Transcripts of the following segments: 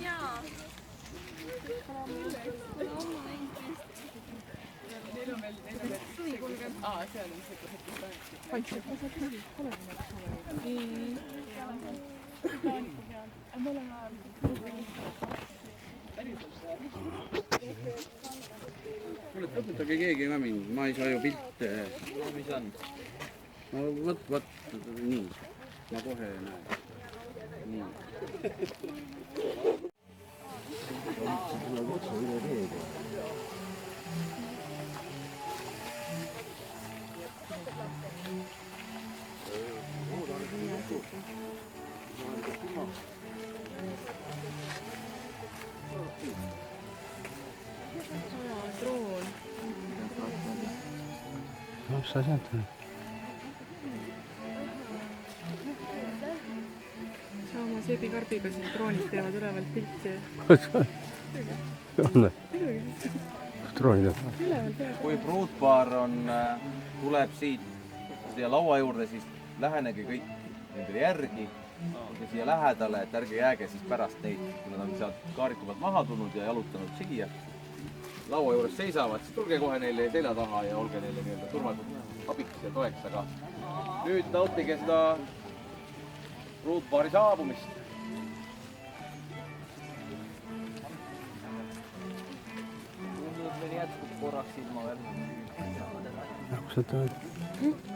Jaa. Kuule, lõpetage keegi ka mind, ma ei saa ju pilte. No mis on? No võt, nii. Ma kohe näen. Nii. Droon. Mis sa sealt on? Sama Seebi Karbiga siin droonid teevad ülevalt pilti. On või? Droonid on? Kui pruutpaar tuleb siia laua juurde, siis lähenege kõik nendele järgi ja siia lähedale, et ärge jääge siis pärast neid, kui nad on sealt kaariku pealt maha tulnud ja jalutanud siia. Laua juures seisavad, siis tulge kohe neile selja taha ja olge neile nii-öelda turvaliselt abiks ja toeks, aga nüüd nautige seda pruutpaari saabumist. Meil jätkub korraks ilma veel.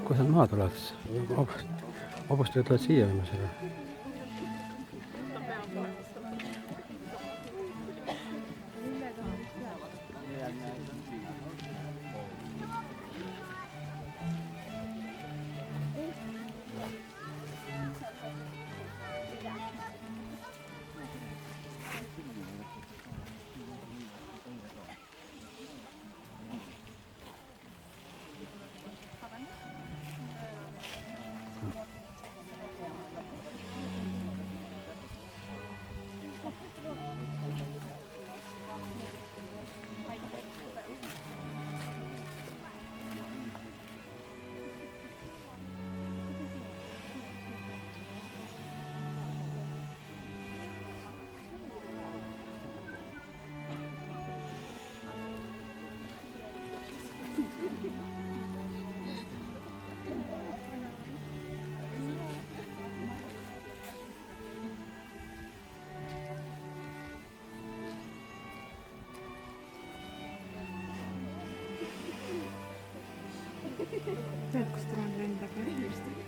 Kus nad maha tulevad? Hobustega tulevad siia viimasega. Näed, kus droon lendab?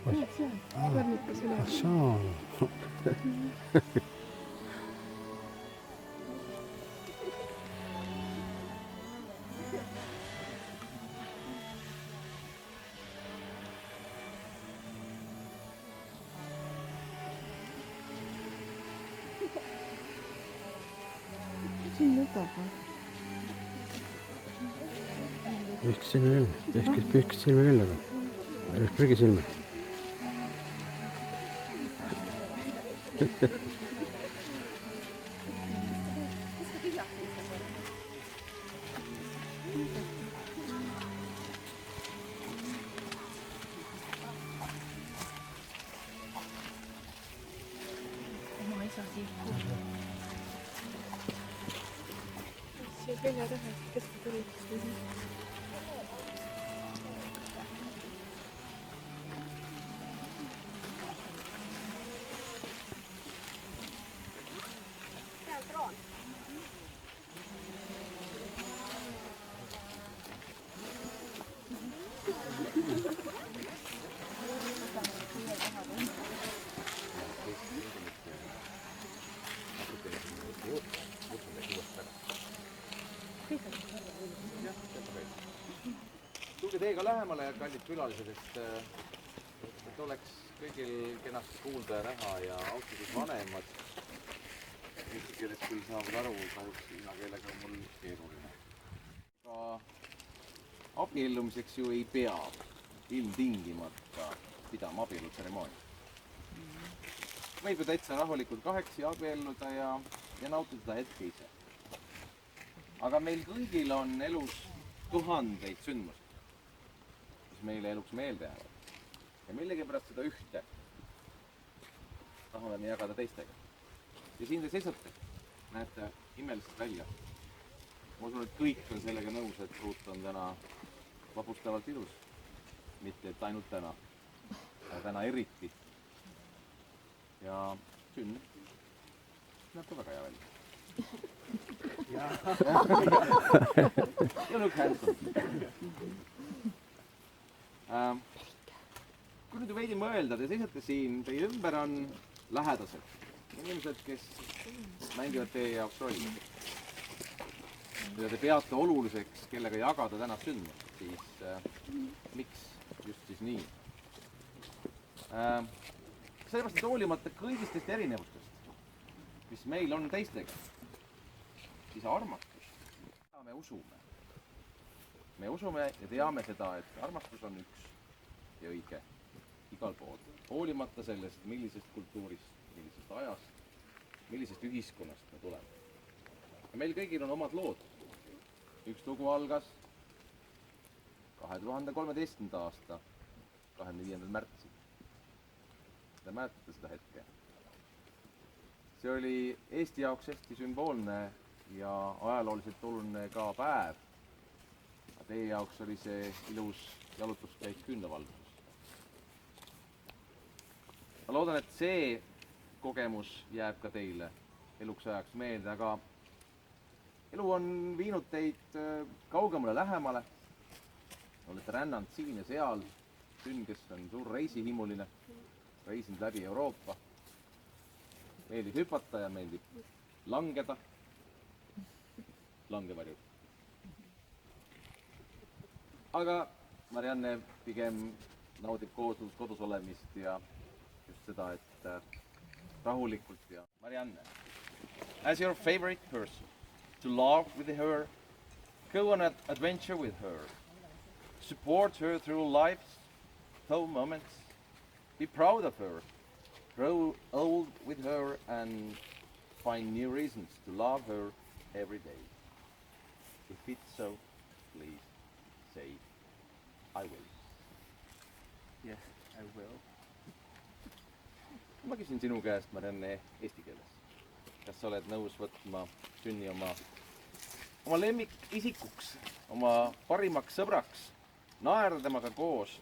Kõrnikas üle. Siin lõpeb või? Pühkis silme küll, pühkis silme küll, aga prügi silme. Oma isa siit. Siia kelja taha, kes ta tuli? Tulge teiega lähemale, kallid külalised, et oleks kõigil kenasti kuulda ja näha ja austatud vanemad. Eesti keeles küll saavad aru, kahjuks ina keelega on mul keeruline. Ka abiellumiseks ju ei pea ilmtingimata pidama abielutseremoonia. Võib ju täitsa rahulikult kahekesi abielluda ja nautida seda hetke ise. Aga meil kõigil on elus tuhandeid sündmusi, mis meile eluks meelde jäävad. Ja millegipärast seda ühte tahame me jagada teistega. ja siin te seisate, näete imelised välja. Ma usun, et kõik on sellega nõus, et ruut on täna vapustavalt ilus. Mitte et ainult täna, aga täna eriti. Ja sünn näeb ka väga hea välja. You look handsome. Kui nüüd veidi mõelda, te seisate siin, teie ümber on lähedased. Inimesed, kes mängivad teie jaoks rolli. Mida te peate oluliseks, kellega jagada täna sündmust, siis miks just siis nii? Sellepärast, et hoolimata kõigist erinevustest, mis meil on teistega, siis armastus, me usume. Me usume ja teame seda, et armastus on üks ja õige igal pool. Hoolimata sellest, millisest kultuurist, millisest ajast, millisest ühiskonnast me tuleme. Ja meil kõigil on omad lood. Üks lugu algas 2013. aasta 25. märtsil. Te mäletate seda hetke. See oli Eesti jaoks hästi sümboolne ja ajalooliselt oluline ka päev. Teie jaoks oli see ilus jalutuskäik küünlavalguses. Ma loodan, et see kogemus jääb ka teile eluks ajaks meelde, aga elu on viinud teid kaugemale lähemale. Olete rännanud siin ja seal. Sünn, kes on suur reisihimuline, reisinud läbi Euroopa. Meeldib hüpata ja meeldib langeda. Langevarjud. Aga Marianne pigem naudib kodus olemist ja just seda, et rahulikult ja Marianne, as your favorite person, to laugh with her, go on an adventure with her, support her through life's tough moments, be proud of her, grow old with her and find new reasons to love her every day. If it's so, please say, I will. Yes, I will. Ma küsin sinu käest, Marianne, eesti keeles. Kas sa oled nõus võtma sünni oma lemmik isikuks, oma parimaks sõbraks, naerda temaga koos,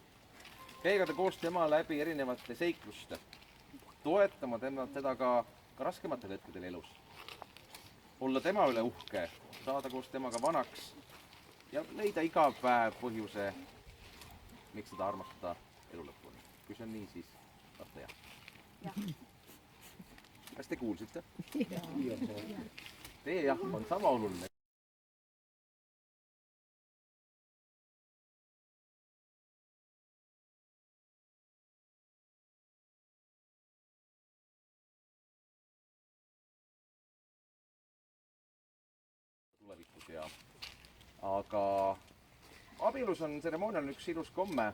käiga koos tema läbi erinevate seikluste, toetama teda ka raskematel hetkedel elus, olla tema üle uhke, saada koos temaga vanaks ja leida iga päev põhjuse, miks seda armastada elu lõpuni. Kui see on nii, siis vaata jah. Kas te kuulsite? Teie jah on sama oluline. Tulevikus ja aga abielus on tseremoonial üks ilus komme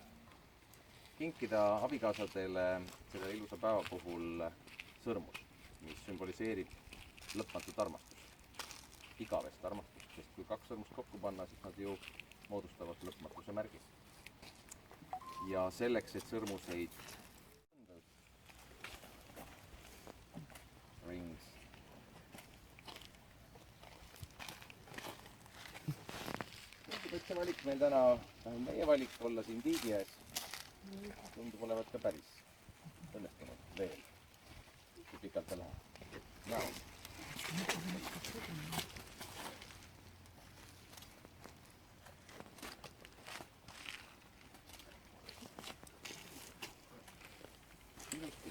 kinkida abikaasadele selle ilusa päeva puhul sõrmus, mis symboliseerib lõpmatut armastust, igavest armastust, sest kui kaks sõrmust kokku panna, siis nad ju moodustavad lõpmatuse märgi. Ja selleks, et sõrmuseid rings see valik meil täna, meie valik olla siin tiigi ees, tundub olevat ka päris õnnestunud veel, kui pikalt ta läheb. Now. Ilusti.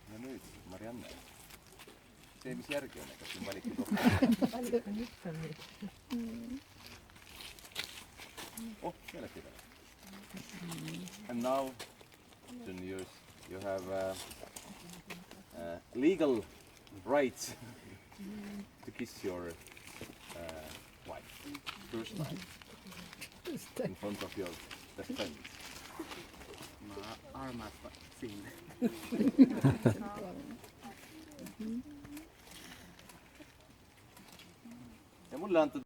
Ja nüüd, Marianne. See, mis järgi on, ega siin valiku kohta. Oh, meelest ei peale. And now, you have legal rights to kiss your wife first time in front of your best friend. Ma armastan sind. Ja mulle antud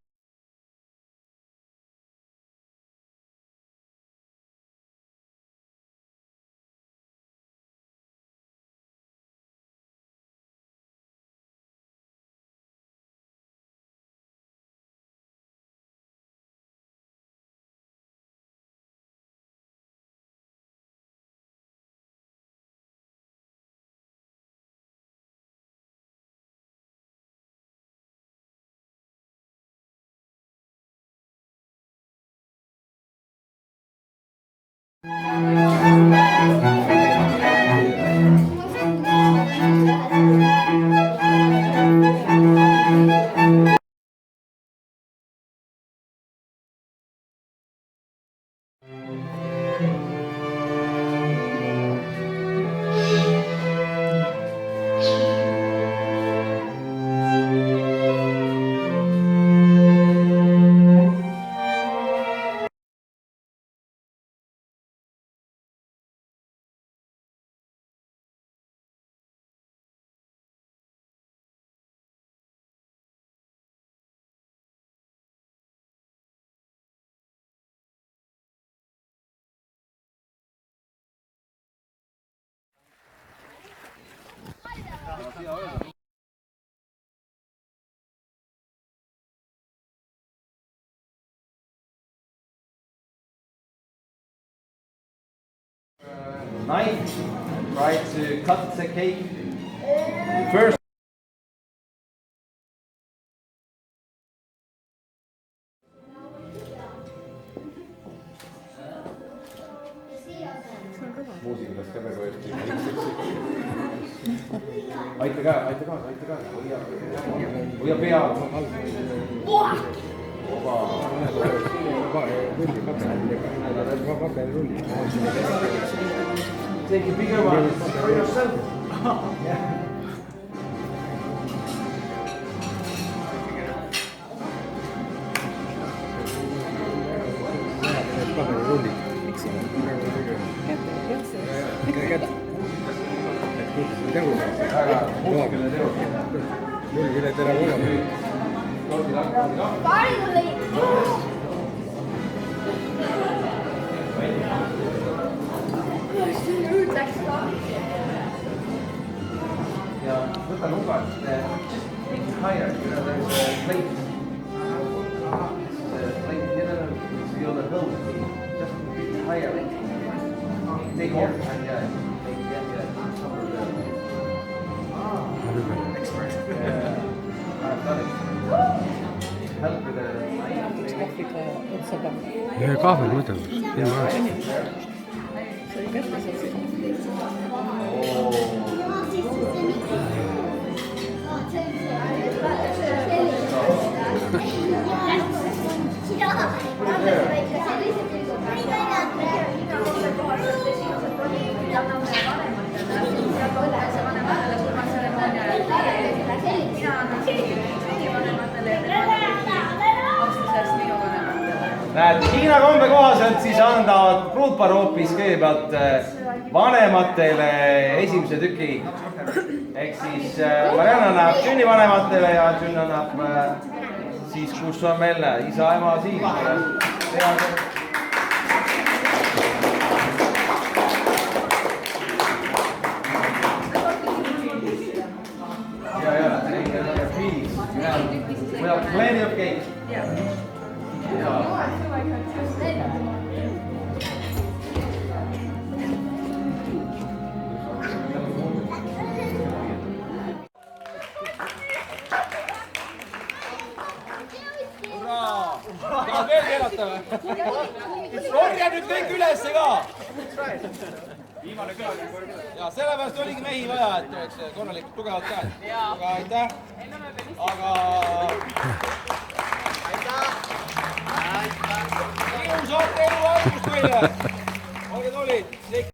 Knife and try to cut the cake first. muusikas ka praegu hästi. aita ka, hoia pead. Take a bigger one for yourself. Yeah. Ja võta nugad, just make it higher, you know, there's a plate. Plate here, you see all the holes, just make it higher. Take off and yeah, cover the expert. I've done it. Help with the kahvel muidugi, ilma ajas. see oli kätte seal siin. Näed, Hiina kombe kohaselt siis annavad pruutpaar hoopis kõigepealt vanematele esimese tüki. Ehk siis Marianne annab sünnivanematele ja Jün annab siis, kus on meil isa, ema siin. We have plenty of cake. Tahad veel keelata või? Korja nüüd kõik ülesse ka! Viimane külaline korjab üles. Ja sellepärast oligi mehi vaja, et oleks korralikult tugevalt käed. Aga aitäh! Aga... Aitäh! Ilusat elu algust meile!